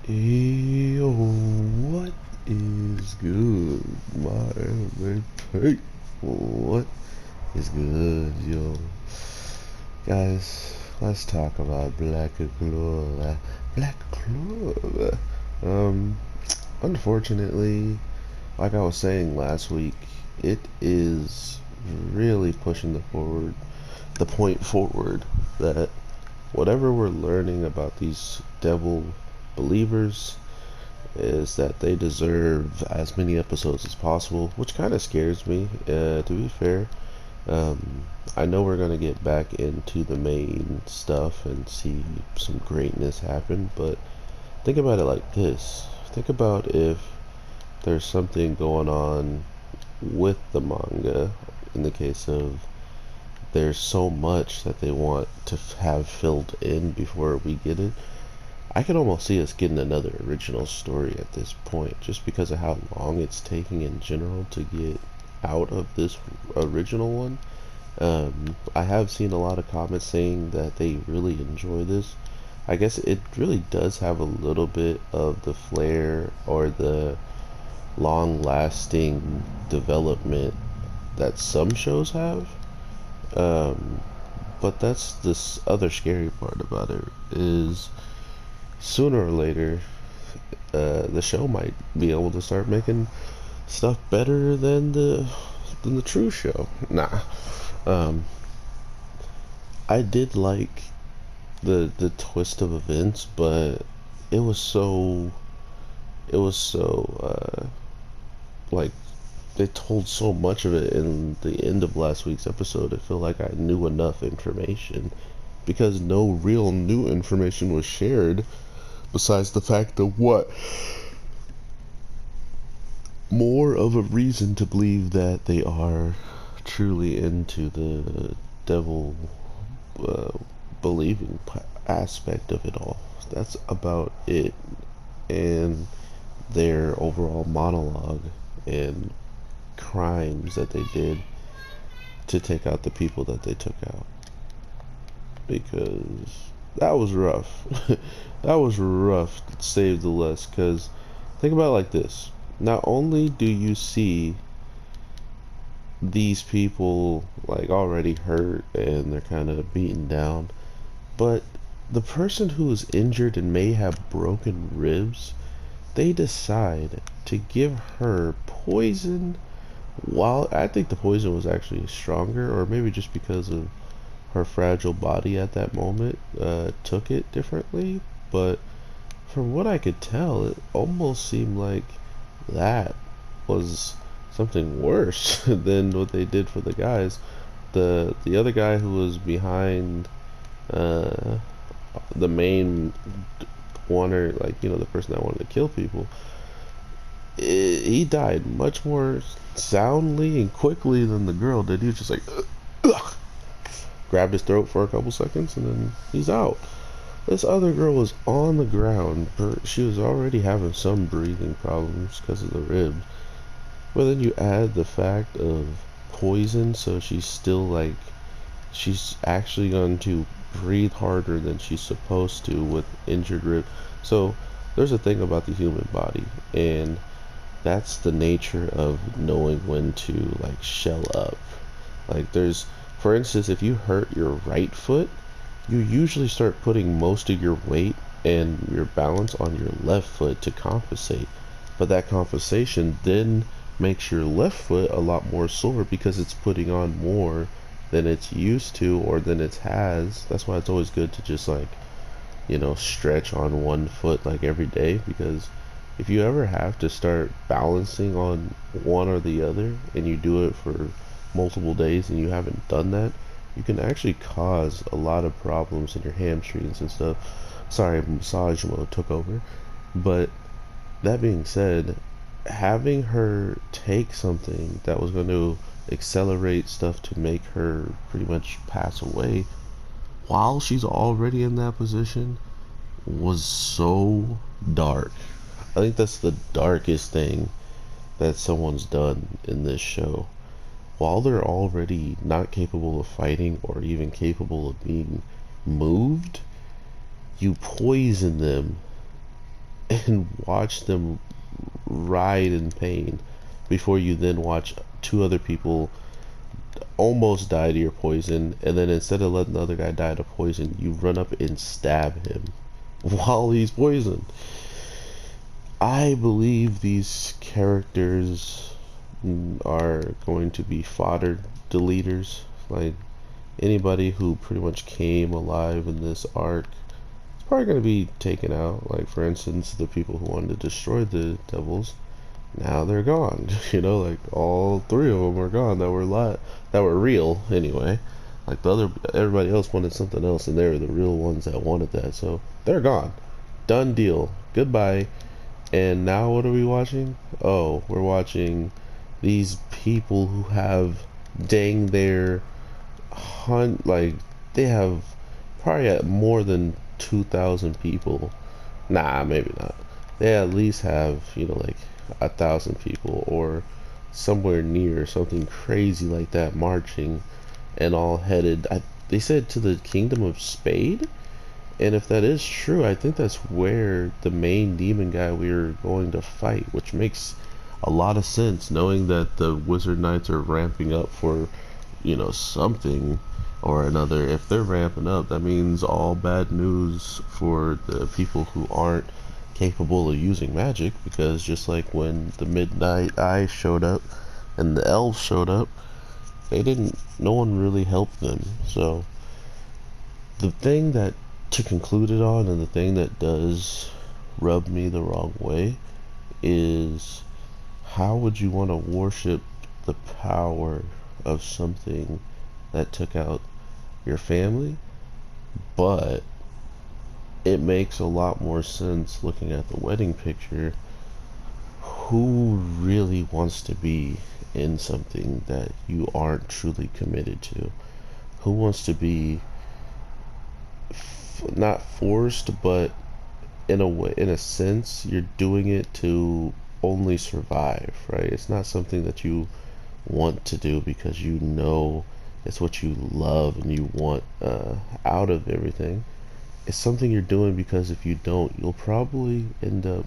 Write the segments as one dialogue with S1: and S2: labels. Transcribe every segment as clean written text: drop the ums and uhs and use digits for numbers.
S1: Yo, what is good, my anime people? What is good, yo? Guys, let's talk about Black Clover. Black Clover. Um, Unfortunately, like I was saying last week, it is really pushing the point forward that whatever we're learning about these devil believers is that they deserve as many episodes as possible, which kind of scares me, to be fair. Um, I know we're going to get back into the main stuff and see some greatness happen, but think about it like this. Think about if there's something going on with the manga, in the case of there's so much that they want to have filled in before we get it. I can almost see us getting another original story at this point, just because of how long it's taking in general to get out of this original one. I have seen a lot of comments saying that they really enjoy this. I guess it really does have a little bit of the flair or the long-lasting development that some shows have. Um, but that's this other scary part about it is sooner or later the show might be able to start making stuff better than the true show. Nah. Um, I did like the twist of events, but it was so it was so like they told so much of it in the end of last week's episode. It felt like I knew enough information because no real new information was shared besides the fact of what more of a reason to believe that they are truly into the devil uh, believing aspect of it all. That's about it. And their overall monologue and crimes that they did to take out the people that they took out. Because that was rough. That was rough, to say the less. Because think about it like this. Not only do you see these people like already hurt and they're kind of beaten down, but the person who is injured and may have broken ribs, they decide to give her poison. While I think the poison was actually stronger, or maybe just because of her fragile body at that moment, took it differently. But from what I could tell, it almost seemed like that was something worse than what they did for the guys. The other guy who was behind uh, the main one, or like the person that wanted to kill people, he died much more soundly and quickly than the girl did. He was just like ugh, grabbed his throat for a couple seconds and then he's out. This other girl was on the ground. She was already having some breathing problems because of the ribs. But then you add the fact of poison, so she's still like, she's actually going to breathe harder than she's supposed to with injured rib. So there's a thing about the human body, and that's the nature of knowing when to like shell up. Like there's, for instance, if you hurt your right foot, you usually start putting most of your weight and your balance on your left foot to compensate. But that compensation then makes your left foot a lot more sore because it's putting on more than it's used to or than it has. That's why it's always good to just like, stretch on one foot like every day, because if you ever have to start balancing on one or the other and you do it for multiple days and you haven't done that, you can actually cause a lot of problems in your hamstrings and stuff. Sorry, massage mode took over. But that being said, having her take something that was going to accelerate stuff to make her pretty much pass away while she's already in that position was so dark. I think that's the darkest thing that someone's done in this show. While they're already not capable of fighting or even capable of being moved, you poison them and watch them writhe in pain before you then watch two other people almost die to your poison, and then instead of letting the other guy die to poison, you run up and stab him while he's poisoned. I believe these characters are going to be fodder deleters. Like, anybody who pretty much came alive in this arc is probably going to be taken out. Like, for instance, the people who wanted to destroy the devils, now they're gone. You know, like, all three of them are gone that were real anyway. Like, everybody else wanted something else, and they were the real ones that wanted that. So they're gone. Done deal. Goodbye. And now what are we watching? Oh, we're watching these people who have dang their like, they have probably at more than 2,000 people. Nah, maybe not. They at least have, you know, like 1,000 people or somewhere near, something crazy like that, marching and all headed, they said, to the kingdom of Spade. And if that is true, I think that's where the main demon guy we are going to fight, which makes a lot of sense, knowing that the Wizard Knights are ramping up for, you know, something or another. If they're ramping up, that means all bad news for the people who aren't capable of using magic, because just like when the Midnight Eye showed up and the elves showed up, no one really helped them. So the thing that to conclude it on, and the thing that does rub me the wrong way, is how would you want to worship the power of something that took out your family? But it makes a lot more sense looking at the wedding picture. Who really wants to be in something that you aren't truly committed to? Who wants to be not forced, but in a way, in a sense, you're doing it to only survive, right? It's not something that you want to do because you know it's what you love and you want out of everything. It's something you're doing because if you don't, you'll probably end up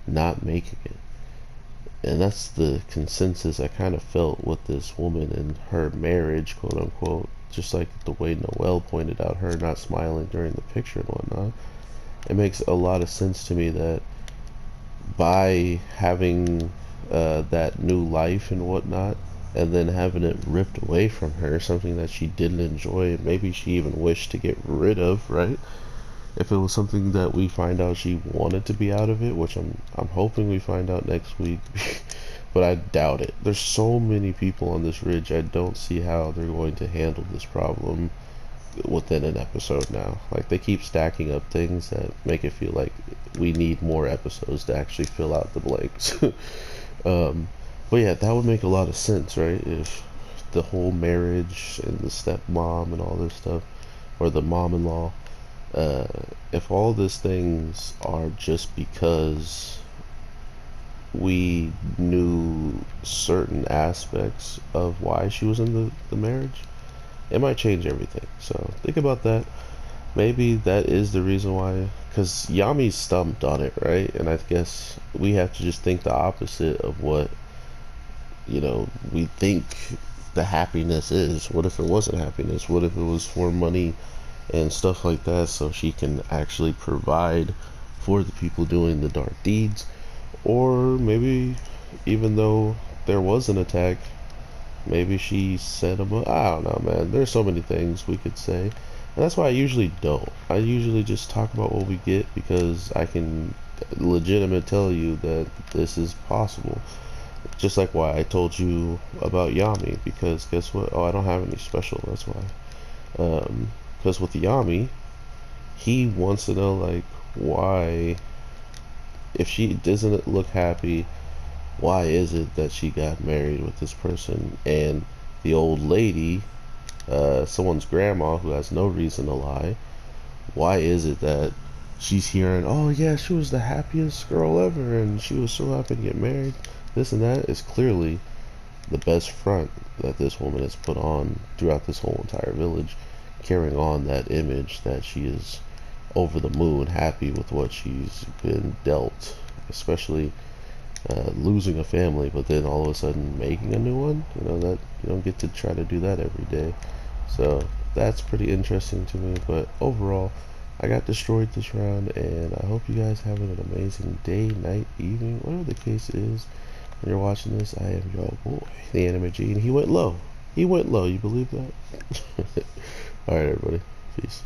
S1: not making it. And that's the consensus I kind of felt with this woman and her marriage, quote unquote. Just like the way Noelle pointed out, her not smiling during the picture and whatnot. It makes a lot of sense to me that by having that new life and whatnot, and then having it ripped away from her, something that she didn't enjoy, maybe she even wished to get rid of, right? If it was something that we find out she wanted to be out of it, which I'm hoping we find out next week, but I doubt it. There's so many people on this ridge, I don't see how they're going to handle this problem within an episode now. Like, they keep stacking up things that make it feel like we need more episodes to actually fill out the blanks. But yeah, that would make a lot of sense, right? If the whole marriage and the stepmom and all this stuff, or the mom-in-law, if all these things are just because we knew certain aspects of why she was in the marriage, it might change everything. So think about that. Maybe that is the reason why, because Yami's stumped on it, right? And I guess we have to just think the opposite of what, you know, we think the happiness is. What if it wasn't happiness? What if it was for money and stuff like that, so she can actually provide for the people doing the dark deeds? Or maybe, even though there was an attack, maybe she set them up. I don't know, man. There's so many things we could say. And that's why I usually don't. I usually just talk about what we get, because I can legitimately tell you that this is possible. Just like why I told you about Yami, because guess what? Oh, I don't have any special, that's why. Because with Yami, he wants to know, like, why, if she doesn't look happy, why is it that she got married with this person? And the old lady, someone's grandma who has no reason to lie, why is it that she's hearing, oh yeah, she was the happiest girl ever and she was so happy to get married? This and that is clearly the best front that this woman has put on throughout this whole entire village, carrying on that image that she is over the moon, happy with what she's been dealt, especially losing a family, but then all of a sudden making a new one. You know, that you don't get to try to do that every day. So that's pretty interesting to me. But overall, I got destroyed this round, and I hope you guys have an amazing day, night, evening, whatever the case is. When you're watching this, I am your boy, the Anime G, and he went low. He went low. You believe that? All right, everybody. Peace.